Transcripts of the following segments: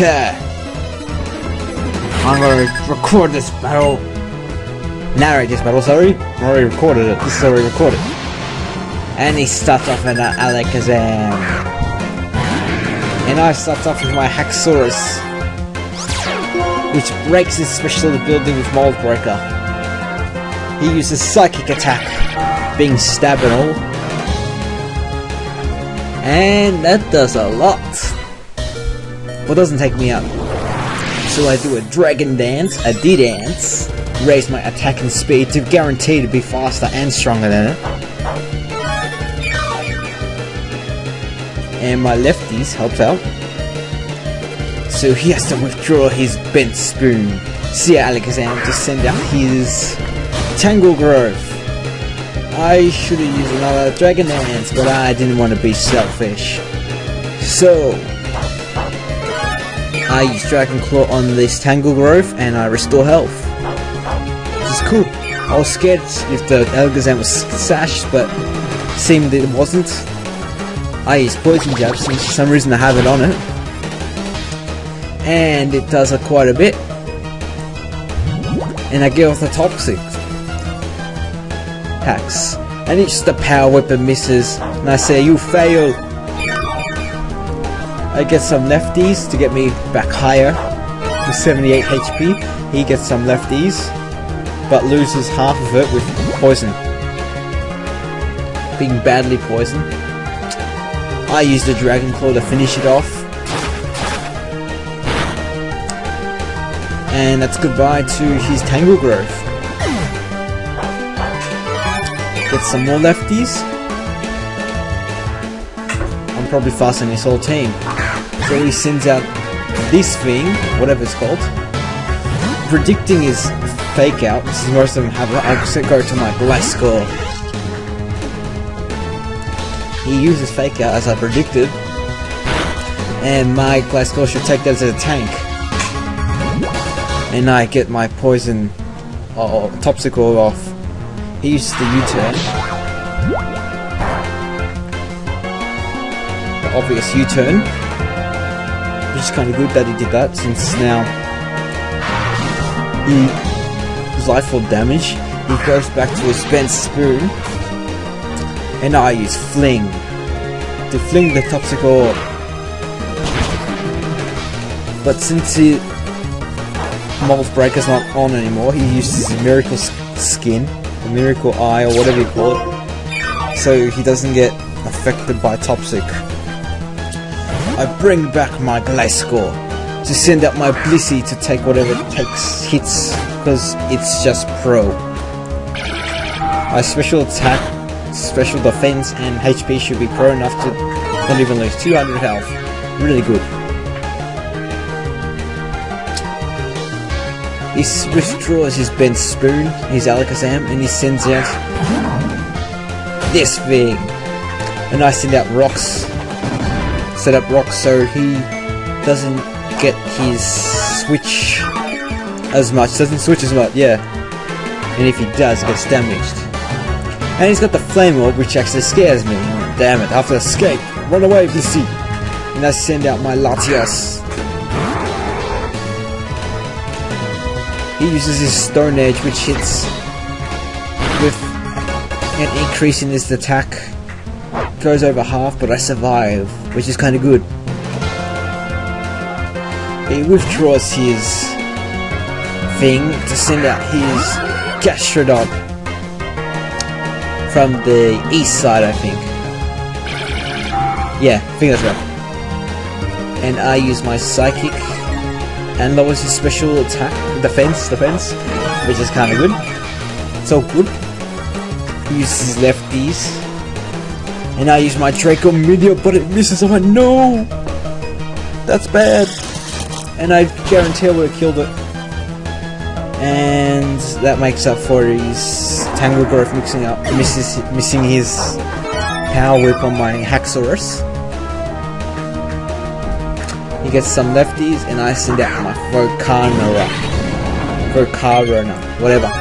Okay. I'm gonna record this battle. Narrate this battle, sorry. I already recorded it. This is already recorded. And he starts off in Alakazam. And I start off with my Haxorus, which breaks his special ability with Mold Breaker. He uses Psychic Attack, being stab and all. And that does a lot. But doesn't take me out. So I do a Dragon Dance, a D-Dance, raise my attack and speed to guarantee to be faster and stronger than it. And my lefties helps out. So he has to withdraw his Bent Spoon. See Alakazam to send out his Tangle Growth. I should have used another Dragon Dance, but I didn't want to be selfish. So I use Dragon Claw on this Tangle Growth and I restore health. Which is cool. I was scared if the Alakazam was sashed, but seemed it wasn't. I use Poison Jab since for some reason I have it on it. And it does quite a bit. And I get off the Toxic hacks. And it's the Power Weapon misses. And I say, you fail. I get some lefties to get me back higher to 78 HP. He gets some lefties, but loses half of it with poison. Being badly poisoned. I use the Dragon Claw to finish it off. And that's goodbye to his Tangle Growth. Get some more lefties. I'm probably faster than his whole team. So he sends out this thing, whatever it's called. Predicting his fake out, since most of them have it, I go to my Gastrodon. He uses fake out as I predicted. And my Gastrodon should take that as a tank. And I get my poison Topsicle off. He uses the U-turn. The obvious U-turn. Which is kind of good that he did that, since now he is life full damage. He goes back to his Bent Spoon. And I use Fling to fling the Topsicle. But since Mold Breaker's not on anymore, he uses his Miracle Skin, or Miracle Eye, or whatever you call it, so he doesn't get affected by Toxic. I bring back my Gastrodon to send out my Blissey to take whatever it takes hits, because it's just pro. My special attack, special defense, and HP should be pro enough to not even lose 200 health. Really good. He withdraws his Bent Spoon, his Alakazam, and he sends out this thing. And I send out rocks. Set up rocks so he doesn't get his switch as much. Doesn't switch as much, yeah. And if he does, he gets damaged. And he's got the Flame Orb, which actually scares me. Damn it, I have to escape. Run away, Blissey. And I send out my Latias. He uses his Stone Edge, which hits with an increase in his attack. Goes over half, but I survive, which is kind of good. He withdraws his thing to send out his Gastrodon from the east side, I think. Yeah, I think that's right. And I use my Psychic and lowers his special attack, defense, which is kind of good. So good. He uses his lefties. And I use my Draco Meteor, but it misses. I'm like, no! That's bad. And I guarantee I would have killed it. And that makes up for his Tangle Growth missing his Power Whip on my Haxorus. He gets some lefties, and I send out my Volcarona, whatever.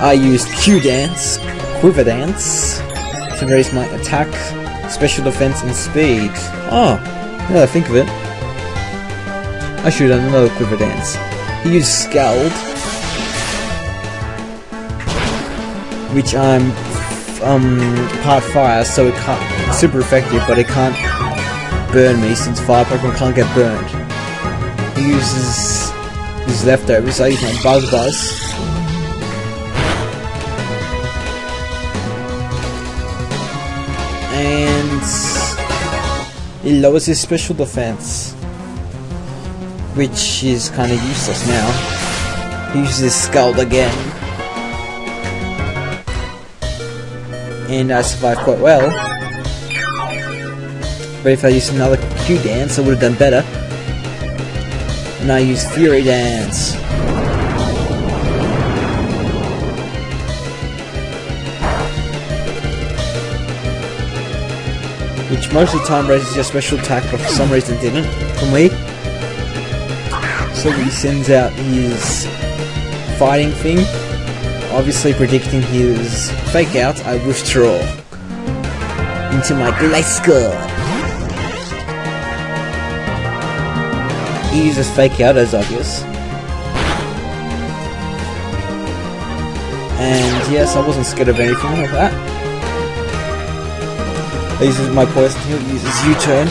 I use Q-Dance, Quiver Dance, to raise my attack, special defense, and speed. Oh, Now that I think of it, I should have done another quiver dance. He used Scald, which I'm part fire, so it can't super effective, but it can't burn me since fire Pokemon can't get burned. He uses his leftovers, so I use my Buzz. And it lowers his special defense, which is kind of useless now. He uses Scald again, and I survived quite well. But if I used another Q dance, I would have done better. And I use Fury Dance. Which most of the time raises your special attack, but for some reason didn't for me. So he sends out his fighting thing. Obviously predicting his fake out, I withdraw into my Gastrodon. He uses fake out as obvious. And yes, I wasn't scared of anything like that. He uses my poison heal, he uses U-turn.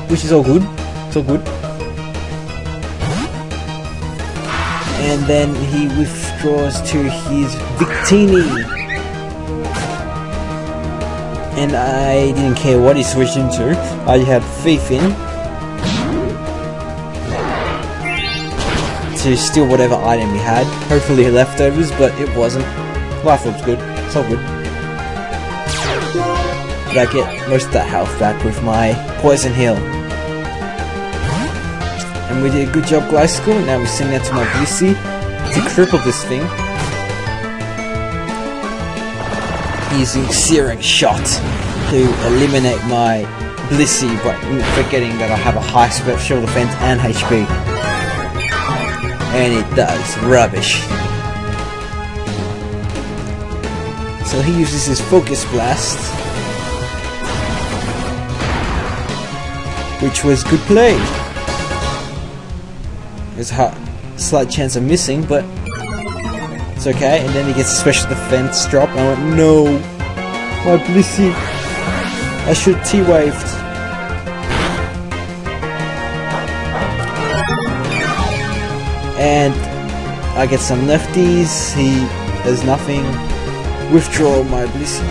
Which is all good. It's all good. And then he withdraws to his Victini. And I didn't care what he switched into. I had faith in to steal whatever item he had. Hopefully leftovers, but it wasn't. Life was good. It's all good. But I get most of that health back with my poison heal. And we did a good job, Glycical. Now we send that to my Blissey to cripple this thing. Using Searing Shot to eliminate my Blissey, but forgetting that I have a high special defense and HP. And it does rubbish. So he uses his Focus Blast, which was good play. There's a slight chance of missing, but it's okay. And then he gets a special defense drop, and I went, no, my Blissey, I should T-waved. And I get some lefties. He does nothing. Withdraw my Blissey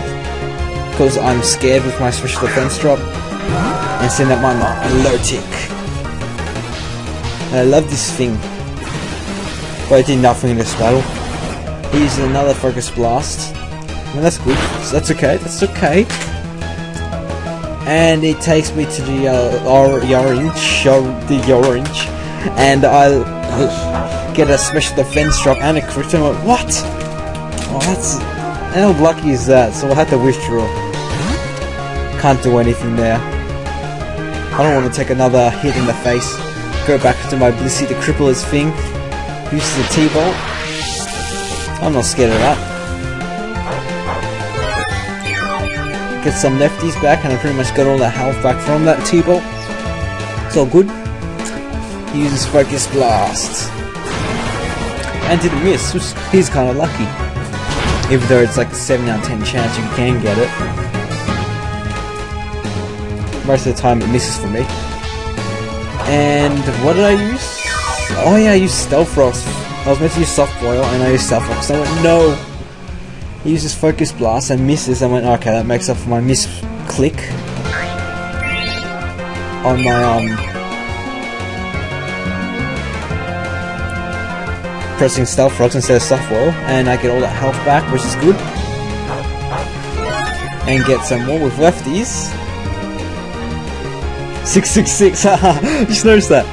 because I'm scared with my special defense drop, and send out my Narrated. I love this thing, but I did nothing in this battle. He uses another Focus Blast, and that's good. So that's okay. That's okay. And it takes me to the orange, and I get a special defense drop and a crit. And I'm like, what? Oh, that's how lucky is that? So I had to withdraw. Can't do anything there. I don't want to take another hit in the face. Go back to my Blissey to cripple his thing. Use the T-Bolt. I'm not scared of that. Get some lefties back, and I pretty much got all the health back from that T-Bolt. It's all good. He uses Focus Blast. And didn't miss. He's kind of lucky. Even though it's like a 7 out of 10 chance you can get it. Most of the time it misses for me. And what did I use? Oh yeah, I used Stealth Rocks. I was meant to use Soft Boil, and I used Stealth Rocks. So I went, no! He uses Focus Blast and misses. I went, okay, that makes up for my misclick on my pressing Stealth Rocks instead of Soft Boil, and I get all that health back, which is good. And get some more with lefties. 666, haha, just noticed that.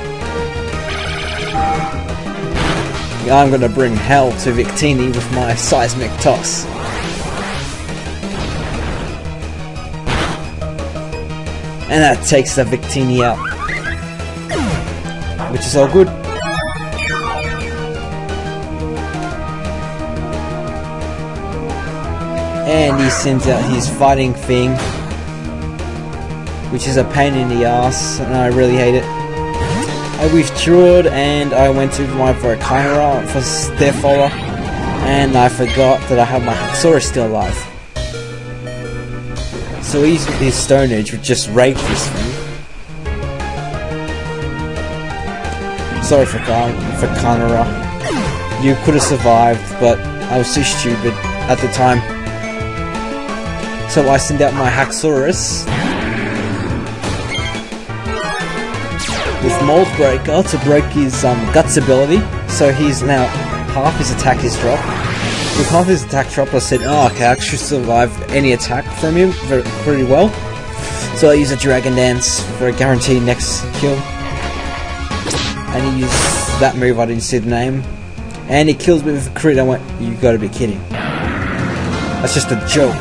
I'm gonna bring hell to Victini with my Seismic Toss. And that takes the Victini out. Which is all good. And he sends out his fighting thing, which is a pain in the ass, and I really hate it. I withdrew and I went to my Volcarona for Death Follower, and I forgot that I have my Haxorus still alive. So his Stone Edge would just rape this thing. Sorry for Volcarona. You could have survived, but I was so stupid at the time. So I send out my Haxorus with Mold Breaker to break his Guts ability, so he's now half his attack is dropped. With half his attack dropped, I said, oh, okay, I should survive any attack from him pretty well. So I use a Dragon Dance for a guaranteed next kill. And he used that move, I didn't see the name. And he kills me with a crit. I went, you gotta be kidding. That's just a joke.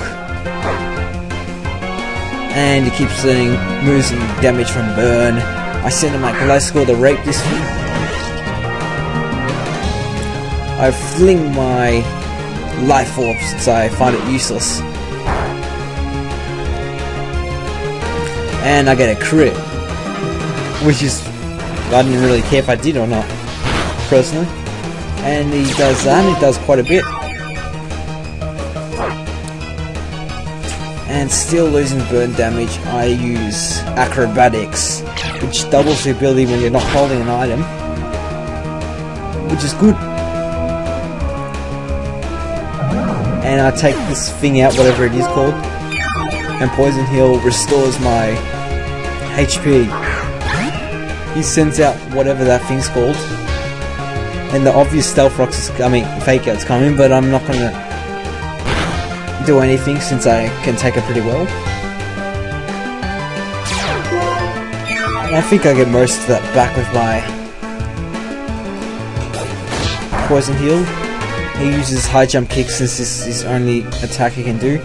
And he keeps learning moves and damage from Burn. I send him my Glasgow to rape this thing. I fling my Life Orb since I find it useless. And I get a crit. Which is, I didn't really care if I did or not, personally. And he does that, and he does quite a bit. And still losing burn damage, I use Acrobatics, which doubles the ability when you're not holding an item, which is good. And I take this thing out, whatever it is called, and Poison Heal restores my HP. He sends out whatever that thing's called, and the obvious Stealth Rocks is, Fake Out's coming, but I'm not gonna do anything since I can take it pretty well. I think I get most of that back with my Poison Heal. He uses High Jump Kick since this is his only attack he can do.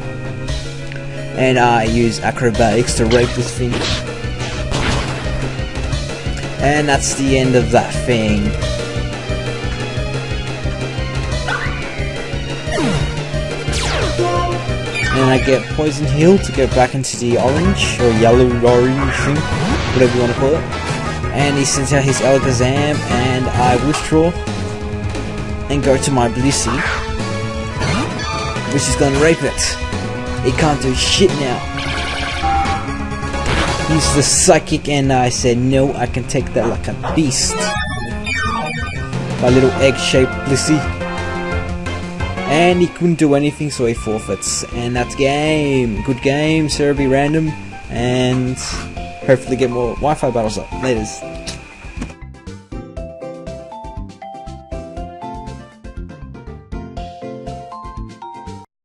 And I use Acrobatics to rape this thing. And that's the end of that thing. And I get Poison Heal to go back into the orange, or yellow-orange thing, whatever you want to call it. And he sends out his Alakazam, and I withdraw and go to my Blissey, which is going to rape it. It can't do shit now. He's the Psychic, and I said, no, I can take that like a beast. My little egg-shaped Blissey. And he couldn't do anything, so he forfeits. And that's game. Good game, Cerebi Random. And hopefully get more Wi-Fi battles up. Laters.